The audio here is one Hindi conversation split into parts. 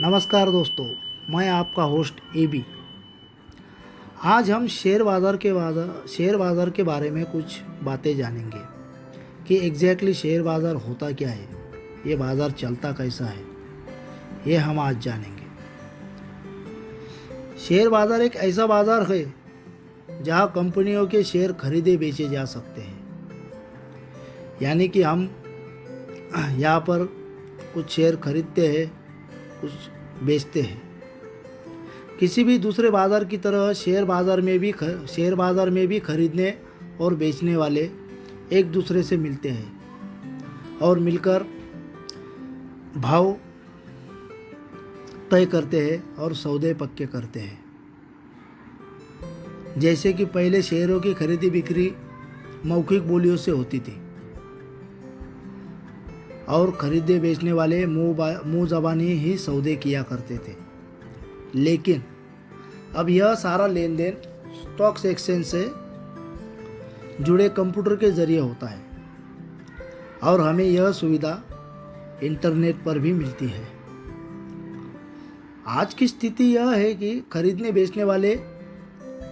नमस्कार दोस्तों, मैं आपका होस्ट AB। आज हम शेयर बाज़ार के बारे में कुछ बातें जानेंगे कि एग्जैक्टली शेयर बाज़ार होता क्या है, ये बाज़ार चलता कैसा है, ये हम आज जानेंगे। शेयर बाज़ार एक ऐसा बाज़ार है जहां कंपनियों के शेयर खरीदे बेचे जा सकते हैं। यानी कि हम यहाँ पर कुछ शेयर खरीदते हैं, कुछ बेचते हैं। किसी भी दूसरे बाज़ार की तरह शेयर बाज़ार में भी खरीदने और बेचने वाले एक दूसरे से मिलते हैं और मिलकर भाव तय करते हैं और सौदे पक्के करते हैं। जैसे कि पहले शेयरों की खरीदी बिक्री मौखिक बोलियों से होती थी और खरीदे बेचने वाले मुंह ज़बानी ही सौदे किया करते थे। लेकिन अब यह सारा लेन देन स्टॉक एक्सचेंज से जुड़े कंप्यूटर के ज़रिए होता है और हमें यह सुविधा इंटरनेट पर भी मिलती है। आज की स्थिति यह है कि खरीदने बेचने वाले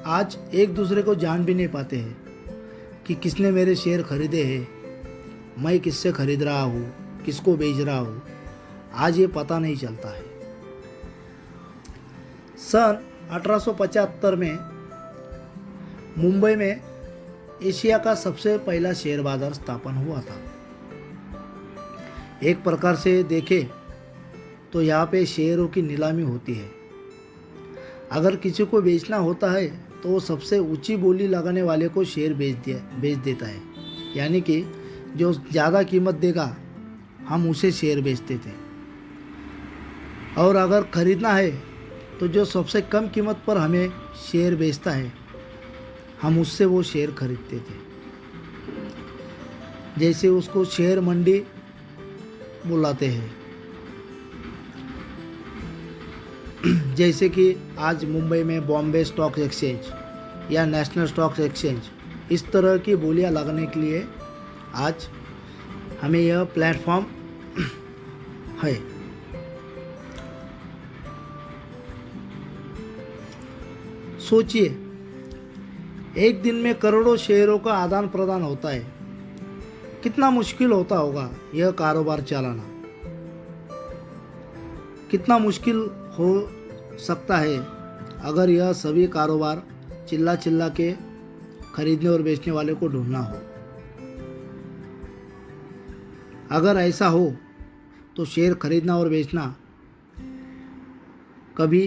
आज एक दूसरे को जान भी नहीं पाते हैं कि किसने मेरे शेयर खरीदे हैं, मैं किससे खरीद रहा हूँ, किसको बेच रहा हूँ। आज ये पता नहीं चलता है। सन 1875 में मुंबई में एशिया का सबसे पहला शेयर बाजार स्थापन हुआ था। एक प्रकार से देखें तो यहाँ पे शेयरों की नीलामी होती है। अगर किसी को बेचना होता है तो वो सबसे ऊंची बोली लगाने वाले को शेयर बेच देता है। यानी कि जो ज़्यादा कीमत देगा हम उसे शेयर बेचते थे, और अगर ख़रीदना है तो जो सबसे कम कीमत पर हमें शेयर बेचता है हम उससे वो शेयर खरीदते थे। जैसे उसको शेयर मंडी बुलाते हैं। जैसे कि आज मुंबई में बॉम्बे स्टॉक एक्सचेंज या नेशनल स्टॉक एक्सचेंज, इस तरह की बोलियां लगाने के लिए आज हमें यह प्लेटफॉर्म है। सोचिए, एक दिन में करोड़ों शेयरों का आदान प्रदान होता है। कितना मुश्किल होता होगा यह कारोबार चलाना। कितना मुश्किल हो सकता है अगर यह सभी कारोबार चिल्ला चिल्ला के खरीदने और बेचने वाले को ढूंढना हो। अगर ऐसा हो तो शेयर खरीदना और बेचना कभी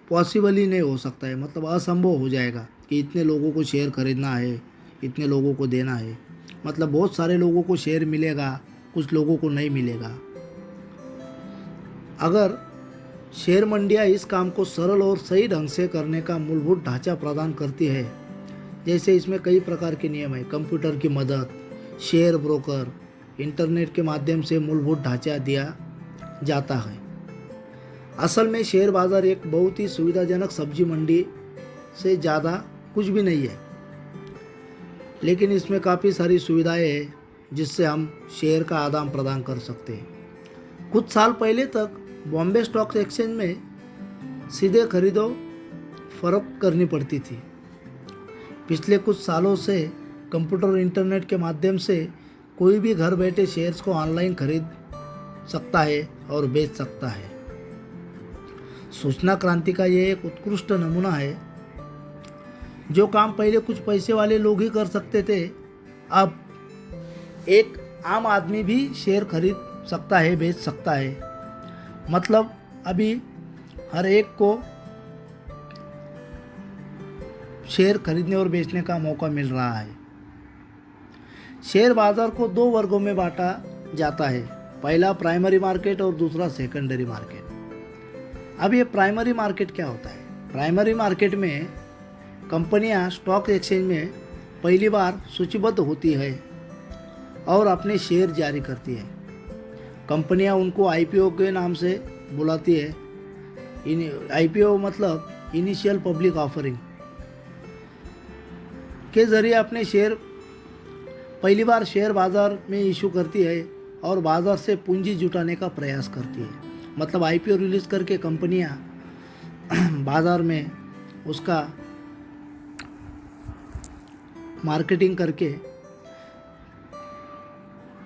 पॉसिबल ही नहीं हो सकता है। असंभव हो जाएगा कि इतने लोगों को शेयर खरीदना है, इतने लोगों को देना है। बहुत सारे लोगों को शेयर मिलेगा, कुछ लोगों को नहीं मिलेगा। अगर शेयर मंडियाँ इस काम को सरल और सही ढंग से करने का मूलभूत ढांचा प्रदान करती है, जैसे इसमें कई प्रकार के नियम है, कंप्यूटर की मदद, शेयर ब्रोकर, इंटरनेट के माध्यम से मूलभूत ढांचा दिया जाता है। असल में शेयर बाज़ार एक बहुत ही सुविधाजनक सब्जी मंडी से ज़्यादा कुछ भी नहीं है, लेकिन इसमें काफ़ी सारी सुविधाएं हैं जिससे हम शेयर का आदान प्रदान कर सकते हैं। कुछ साल पहले तक बॉम्बे स्टॉक एक्सचेंज में सीधे खरीदो फरोख्त करनी पड़ती थी। पिछले कुछ सालों से कंप्यूटर और इंटरनेट के माध्यम से कोई भी घर बैठे शेयर्स को ऑनलाइन खरीद सकता है और बेच सकता है। सूचना क्रांति का ये एक उत्कृष्ट नमूना है। जो काम पहले कुछ पैसे वाले लोग ही कर सकते थे, अब एक आम आदमी भी शेयर खरीद सकता है, बेच सकता है। अभी हर एक को शेयर खरीदने और बेचने का मौका मिल रहा है। शेयर बाजार को दो वर्गों में बांटा जाता है, पहला प्राइमरी मार्केट और दूसरा सेकेंडरी मार्केट। अब ये प्राइमरी मार्केट क्या होता है? प्राइमरी मार्केट में कंपनियां स्टॉक एक्सचेंज में पहली बार सूचीबद्ध होती है और अपने शेयर जारी करती है। कंपनियां उनको IPO के नाम से बुलाती है। IPO मतलब इनिशियल पब्लिक ऑफरिंग के ज़रिए अपने शेयर पहली बार शेयर बाज़ार में इशू करती है और बाजार से पूंजी जुटाने का प्रयास करती है। मतलब आईपीओ रिलीज करके कंपनियां बाजार में उसका मार्केटिंग करके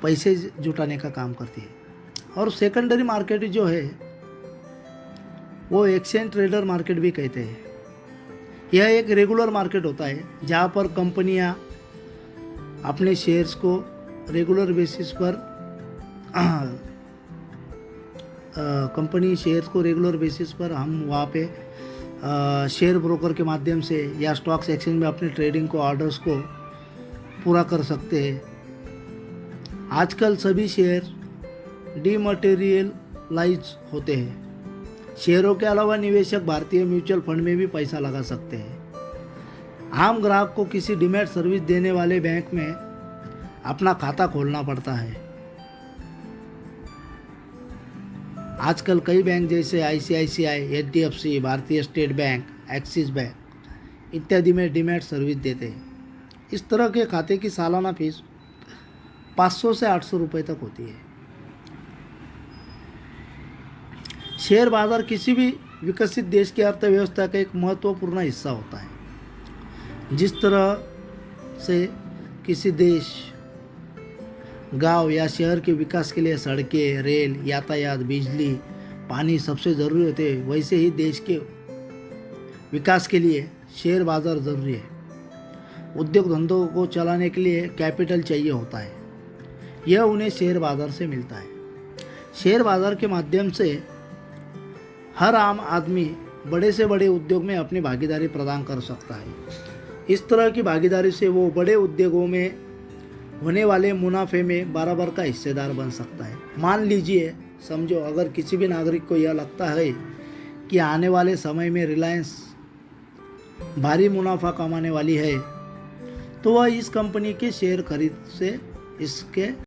पैसे जुटाने का काम करती है। और सेकेंडरी मार्केट जो है वो एक्सचेंज ट्रेडर मार्केट भी कहते हैं। यह एक रेगुलर मार्केट होता है जहाँ पर कंपनियां अपने शेयर्स को रेगुलर बेसिस पर हम वहाँ पे शेयर ब्रोकर के माध्यम से या स्टॉक्स एक्सचेंज में अपने ट्रेडिंग को ऑर्डर्स को पूरा कर सकते हैं। आजकल सभी शेयर डीमटेरियलाइज होते हैं। शेयरों के अलावा निवेशक भारतीय म्यूचुअल फंड में भी पैसा लगा सकते हैं। आम ग्राहक को किसी डीमैट सर्विस देने वाले बैंक में अपना खाता खोलना पड़ता है। आजकल कई बैंक जैसे आईसीआईसीआई, एचडीएफसी, भारतीय स्टेट बैंक, एक्सिस बैंक इत्यादि में डीमैट सर्विस देते हैं। इस तरह के खाते की सालाना फीस 500 से 800 रुपये तक होती है। शेयर बाजार किसी भी विकसित देश की अर्थव्यवस्था का एक महत्वपूर्ण हिस्सा होता है। जिस तरह से किसी देश, गांव या शहर के विकास के लिए सड़कें, रेल, यातायात, बिजली, पानी सबसे ज़रूरी होते हैं, वैसे ही देश के विकास के लिए शेयर बाजार ज़रूरी है। उद्योग धंधों को चलाने के लिए कैपिटल चाहिए होता है। यह उन्हें शेयर बाजार से मिलता है। शेयर बाजार के माध्यम से हर आम आदमी बड़े से बड़े उद्योग में अपनी भागीदारी प्रदान कर सकता है। इस तरह की भागीदारी से वो बड़े उद्योगों में होने वाले मुनाफे में बराबर का हिस्सेदार बन सकता है। मान लीजिए, समझो, अगर किसी भी नागरिक को यह लगता है कि आने वाले समय में रिलायंस भारी मुनाफा कमाने वाली है, तो वह इस कंपनी के शेयर खरीद से इसके